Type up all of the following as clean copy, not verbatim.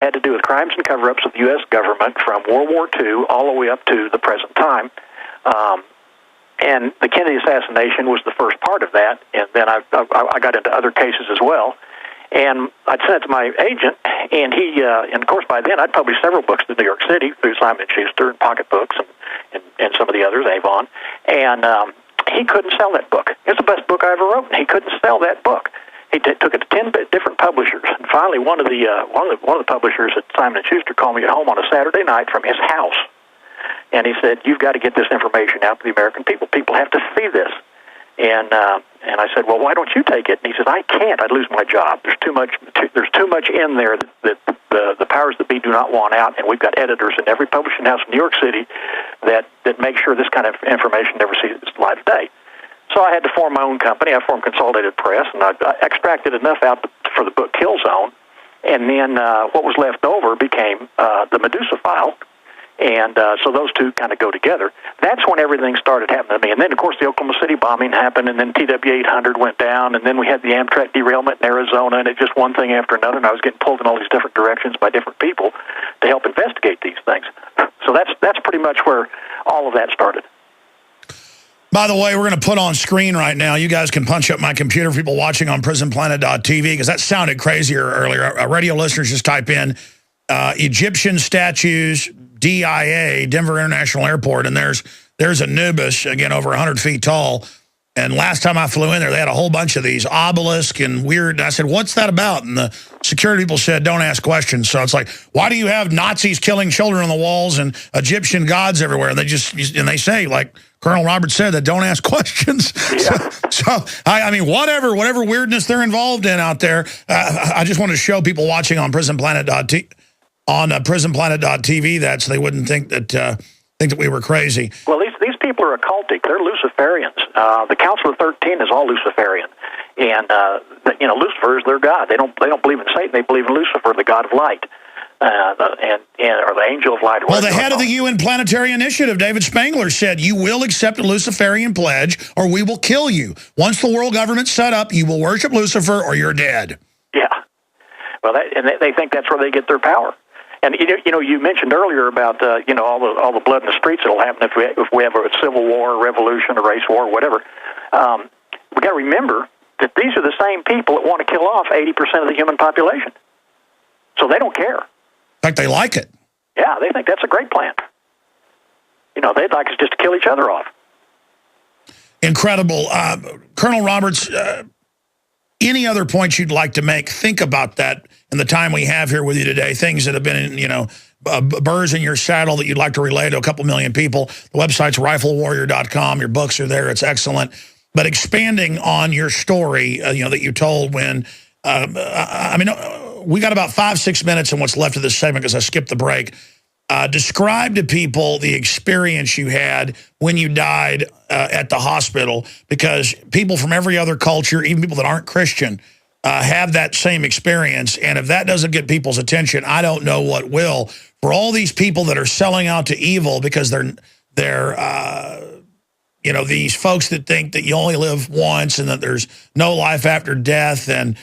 had to do with crimes and cover-ups of the U.S. government from World War II all the way up to the present time. And the Kennedy assassination was the first part of that, and then I got into other cases as well. And I'd sent it to my agent, and and of course by then I'd published several books in New York City through Simon & Schuster and Pocket Books and some of the others, Avon, and he couldn't sell that book. It's the best book I ever wrote, and he couldn't sell that book. He took it to 10 different publishers, and finally one of the publishers at Simon & Schuster called me at home on a Saturday night from his house, and he said, "You've got to get this information out to the American people. People have to see this." And I said, "Well, why don't you take it?" And he said, "I can't. I'd lose my job. There's too much in there that the powers that be do not want out, and we've got editors in every publishing house in New York City that make sure this kind of information never sees the light of day." So I had to form my own company. I formed Consolidated Press, and I extracted enough out for the book Kill Zone, and then what was left over became the Medusa File. And so those two kind of go together. That's when everything started happening to me. And then, of course, the Oklahoma City bombing happened, and then TW-800 went down, and then we had the Amtrak derailment in Arizona, and it just one thing after another, and I was getting pulled in all these different directions by different people to help investigate these things. So that's pretty much where all of that started. By the way, we're going to put on screen right now. You guys can punch up my computer for people watching on Prisonplanet.tv, because that sounded crazier earlier. Radio listeners just type in Egyptian statues, DIA, Denver International Airport, and there's Anubis, again, over 100 feet tall. And last time I flew in there, they had a whole bunch of these obelisks and weird. And I said, "What's that about?" And the security people said, "Don't ask questions." So it's like, why do you have Nazis killing children on the walls and Egyptian gods everywhere? And they say, like Colonel Roberts said, that don't ask questions. Yeah. So I mean, whatever weirdness they're involved in out there, I just want to show people watching on Prisonplanet.tv that, so they wouldn't think that we were crazy. Well, these people are occultic. They're Luciferians. The Council of 13 is all Luciferian, and Lucifer is their god. They don't believe in Satan. They believe in Lucifer, the god of light, or the angel of light. Well, the head of the UN Planetary Initiative, David Spangler, said, "You will accept a Luciferian pledge, or we will kill you. Once the world government's set up, you will worship Lucifer, or you're dead." Yeah. Well, they think that's where they get their power. And you mentioned earlier about all the blood in the streets that'll happen if we have a civil war, a revolution, a race war, whatever. We got to remember that these are the same people that want to kill off 80% of the human population. So they don't care. In fact, they like it. Yeah, they think that's a great plan. They'd like us just to kill each other off. Incredible. Colonel Roberts, any other points you'd like to make? Think about that in the time we have here with you today. Things that have been, burrs in your saddle that you'd like to relay to a couple million people. The website's riflewarrior.com. Your books are there. It's excellent. But expanding on your story, that you told when, we got about 5-6 minutes in what's left of this segment because I skipped the break. Describe to people the experience you had when you died at the hospital, because people from every other culture, even people that aren't Christian, have that same experience. And if that doesn't get people's attention, I don't know what will. For all these people that are selling out to evil because they're these folks that think that you only live once and that there's no life after death, and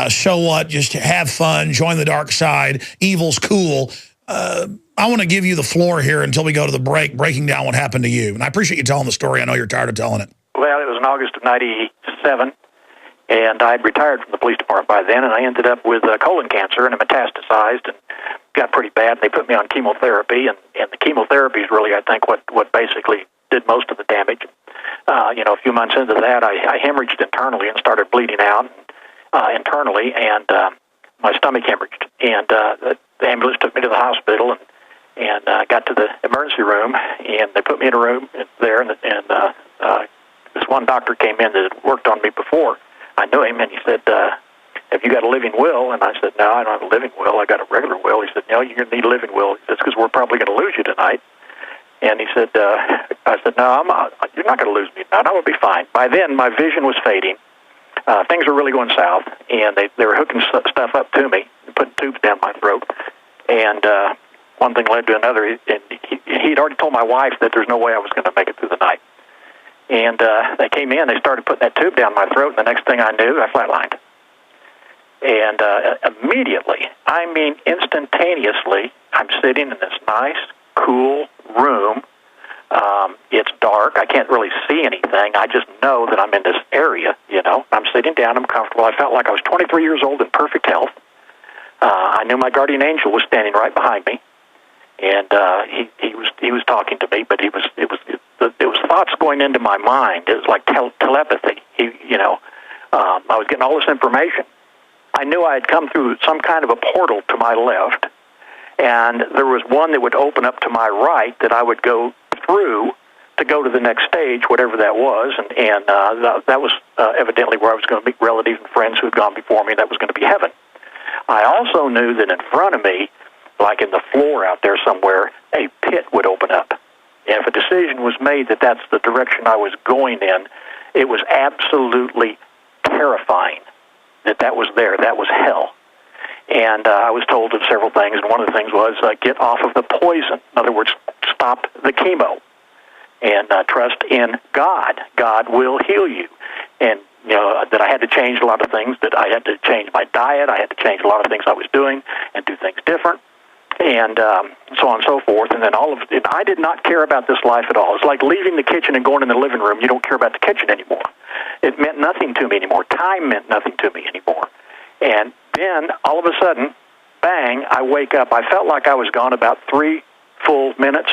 so what, just have fun, join the dark side, evil's cool. I want to give you the floor here until we go to the break, breaking down what happened to you. And I appreciate you telling the story. I know you're tired of telling it. Well, it was in August of '97, and I had retired from the police department by then, and I ended up with colon cancer, and it metastasized and got pretty bad. They put me on chemotherapy, and the chemotherapy is really, I think, what basically did most of the damage. A few months into that, I hemorrhaged internally and started bleeding out internally, and my stomach hemorrhaged. And the ambulance took me to the hospital, and got to the emergency room, and they put me in a room there, and this one doctor came in that had worked on me before. I knew him, and he said, "Have you got a living will?" And I said, "No, I don't have a living will. I got a regular will." He said, "No, you're going to need a living will." He said, "Because we're probably going to lose you tonight." And he said, I said, "No, you're not going to lose me tonight. I'm going to be fine." By then, my vision was fading. Things were really going south, and they were hooking stuff up to me and putting tubes down my throat. And one thing led to another, and he'd already told my wife that there's no way I was going to make it through the night. And they came in, they started putting that tube down my throat, and the next thing I knew, I flatlined. And immediately, I mean instantaneously, I'm sitting in this nice, cool room. It's dark. I can't really see anything. I just know that I'm in this area, you know. I'm sitting down. I'm comfortable. I felt like I was 23 years old in perfect health. I knew my guardian angel was standing right behind me, and he was talking to me. But it was thoughts going into my mind. It was like telepathy. I was getting all this information. I knew I had come through some kind of a portal to my left, and there was one that would open up to my right that I would go through to go to the next stage, whatever that was, and that was evidently where I was going to meet relatives and friends who had gone before me. That was going to be heaven. I also knew that in front of me, like in the floor out there somewhere, a pit would open up. And if a decision was made that that's the direction I was going in, it was absolutely terrifying that was there. That was hell. And I was told of several things, and one of the things was get off of the poison. In other words, stop the chemo and trust in God. God will heal you. And that I had to change a lot of things, that I had to change my diet, I had to change a lot of things I was doing and do things different, and so on and so forth. And then all of it, I did not care about this life at all. It's like leaving the kitchen and going in the living room. You don't care about the kitchen anymore. It meant nothing to me anymore. Time meant nothing to me anymore. And then, all of a sudden, bang, I wake up. I felt like I was gone about 3 full minutes.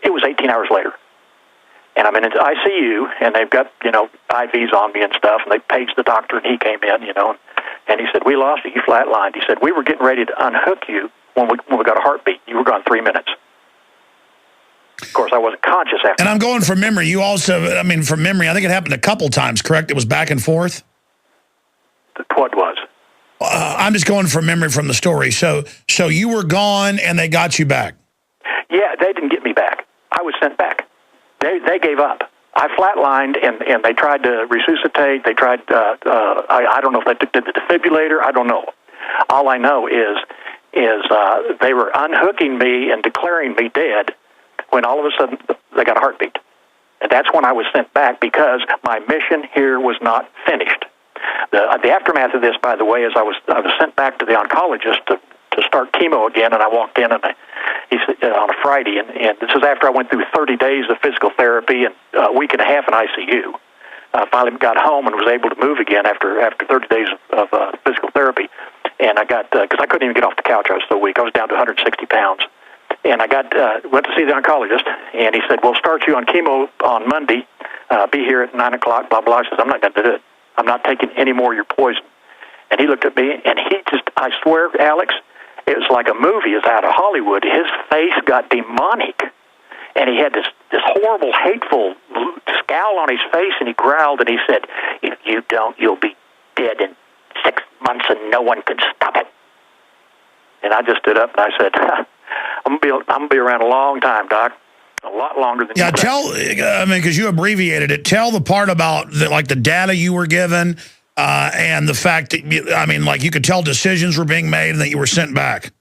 It was 18 hours later. And I'm in an ICU, and they've got, IVs on me and stuff, and they paged the doctor, and he came in, and he said, we lost you, you flatlined. He said, we were getting ready to unhook you when we got a heartbeat. You were gone 3 minutes. Of course, I wasn't conscious after. And I'm going from memory. You also, from memory, I think it happened a couple times, correct? It was back and forth? What was? I'm just going from memory from the story. So you were gone, and they got you back? Yeah, they didn't get me back. I was sent back. They gave up. I flatlined, and they tried to resuscitate. They tried, I don't know if they did the defibrillator. I don't know. All I know is they were unhooking me and declaring me dead when all of a sudden they got a heartbeat. And that's when I was sent back because my mission here was not finished. The aftermath of this, by the way, is I was sent back to the oncologist to start chemo again, and I walked in, and he said on a Friday, and this is after I went through 30 days of physical therapy and a week and a half in ICU. Finally got home and was able to move again after 30 days of physical therapy, and I got because I couldn't even get off the couch. I was so weak. I was down to 160 pounds, and I went to see the oncologist, and he said, "We'll start you on chemo on Monday. Be here at 9 o'clock." Blah blah. I said, "I'm not going to do it. I'm not taking any more of your poison." And he looked at me, and I swear, Alex, it was like a movie is out of Hollywood. His face got demonic, and he had this horrible, hateful scowl on his face, and he growled, and he said, "If you don't, you'll be dead in 6 months, and no one can stop it." And I just stood up, and I said, I'm gonna be around a long time, Doc. A lot longer than you because you abbreviated it. Tell the part about the data you were given, and the fact that, you could tell decisions were being made and that you were sent back.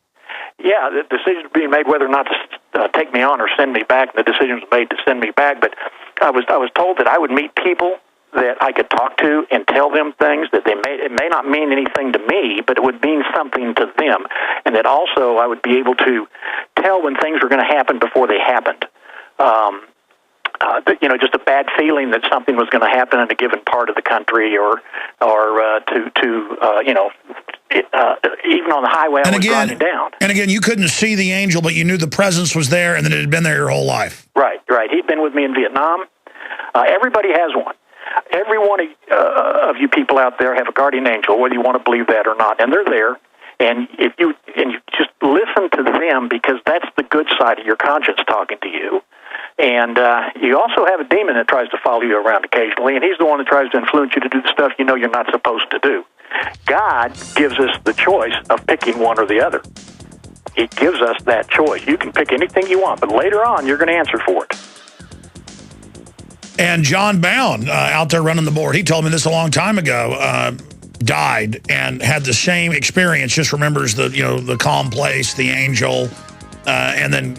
Yeah, the decisions were being made whether or not to take me on or send me back, and the decision was made to send me back. But I was told that I would meet people that I could talk to and tell them things that it may not mean anything to me, but it would mean something to them, and that also I would be able to tell when things were going to happen before they happened. Just a bad feeling that something was going to happen in a given part of the country, or even on the highway I was driving down. And again, you couldn't see the angel, but you knew the presence was there and that it had been there your whole life. Right. He'd been with me in Vietnam. Everybody has one. Every one of you people out there have a guardian angel, whether you want to believe that or not, and they're there. And you just listen to them, because that's the good side of your conscience talking to you. And you also have a demon that tries to follow you around occasionally, and he's the one that tries to influence you to do the stuff you know you're not supposed to do. God gives us the choice of picking one or the other. He gives us that choice. You can pick anything you want, but later on you're going to answer for it. And John Bound, out there running the board, he told me this a long time ago, died and had the same experience, just remembers the calm place, the angel, and then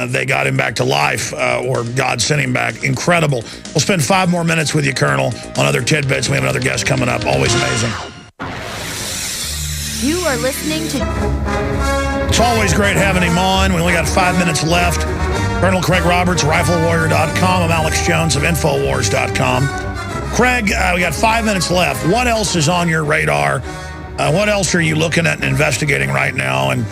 they got him back to life, or God sent him back. Incredible. We'll spend 5 more minutes with you, Colonel, on other tidbits. We have another guest coming up. Always amazing. You are listening to... It's always great having him on. We only got 5 minutes left. Colonel Craig Roberts, RifleWarrior.com. I'm Alex Jones of Infowars.com. Craig, we got 5 minutes left. What else is on your radar? What else are you looking at and investigating right now? And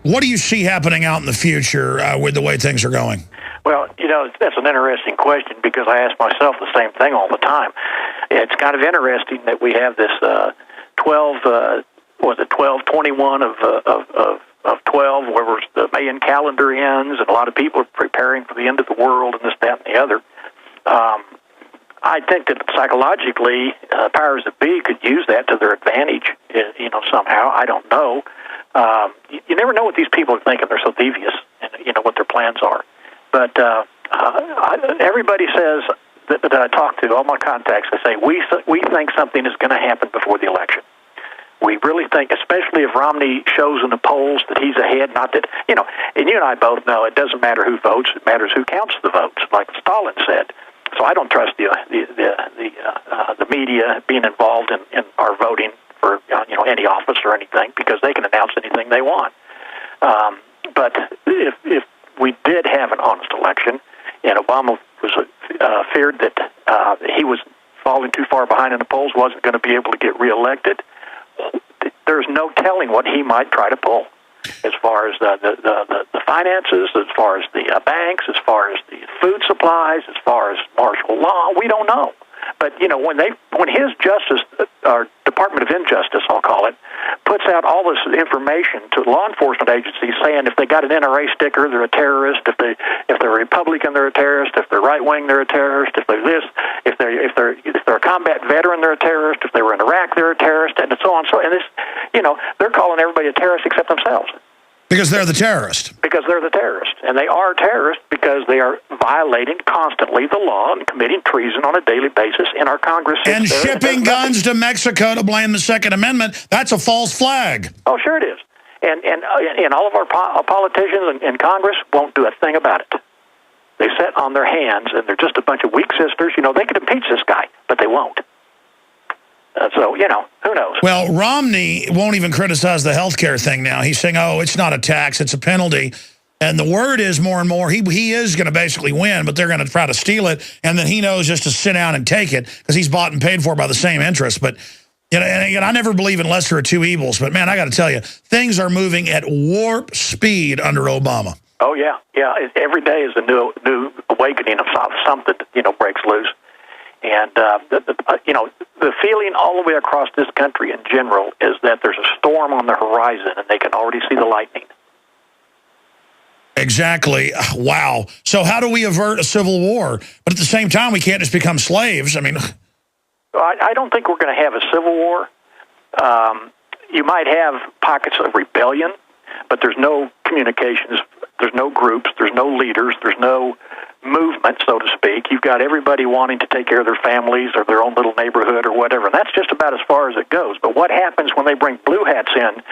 what do you see happening out in the future with the way things are going? Well, that's an interesting question because I ask myself the same thing all the time. It's kind of interesting that we have this 12/21 of 12, where the Mayan calendar ends, and a lot of people are preparing for the end of the world and this, that, and the other. I think that psychologically, powers that be could use that to their advantage, somehow. I don't know. You never know what these people are thinking. They're so devious, and what their plans are. But everybody says that I talk to, all my contacts, they say, we think something is going to happen before the election. We really think, especially if Romney shows in the polls that he's ahead, not that, and you and I both know it doesn't matter who votes, it matters who counts the votes, like Stalin said. So I don't trust the media being involved in our voting for any office or anything, because they can announce anything they want. But if we did have an honest election, and Obama was feared that he was falling too far behind in the polls, wasn't going to be able to get reelected, there's no telling what he might try to pull, as far as the finances, as far as the banks, as far as the food supplies, as far as martial law. We don't know. But when his justice, or Department of Injustice, I'll call it, puts out all this information to law enforcement agencies saying if they got an NRA sticker, they're a terrorist. If they're Republican, they're a terrorist. If they're right wing, they're a terrorist. If they're this, if they're a combat veteran, they're a terrorist. If they were in Iraq, they're a terrorist, and so on. So, and this, they're calling everybody a terrorist except themselves. Because they're the terrorist. Because they're the terrorist. And they are terrorists because they are violating constantly the law and committing treason on a daily basis in our Congress. And shipping guns to Mexico to blame the Second Amendment, that's a false flag. Oh, sure it is. And all of our politicians in Congress won't do a thing about it. They sit on their hands, and they're just a bunch of weak sisters. They could impeach this guy, but they won't. So, who knows? Well, Romney won't even criticize the health care thing now. He's saying, oh, it's not a tax, it's a penalty. And the word is more and more, he is going to basically win, but they're going to try to steal it. And then he knows just to sit down and take it because he's bought and paid for by the same interest. But, and again, I never believe in lesser of two evils. But, man, I got to tell you, things are moving at warp speed under Obama. Oh, yeah. Yeah. Every day is a new awakening of something that, breaks loose. And, the feeling all the way across this country in general is that there's a storm on the horizon and they can already see the lightning. Exactly. Wow. So how do we avert a civil war? But at the same time, we can't just become slaves. I mean, I don't think we're going to have a civil war. You might have pockets of rebellion, but there's no communications, there's no groups, there's no leaders, there's no movement, so to speak. You've got everybody wanting to take care of their families or their own little neighborhood or whatever. And that's just about as far as it goes. But what happens when they bring blue hats in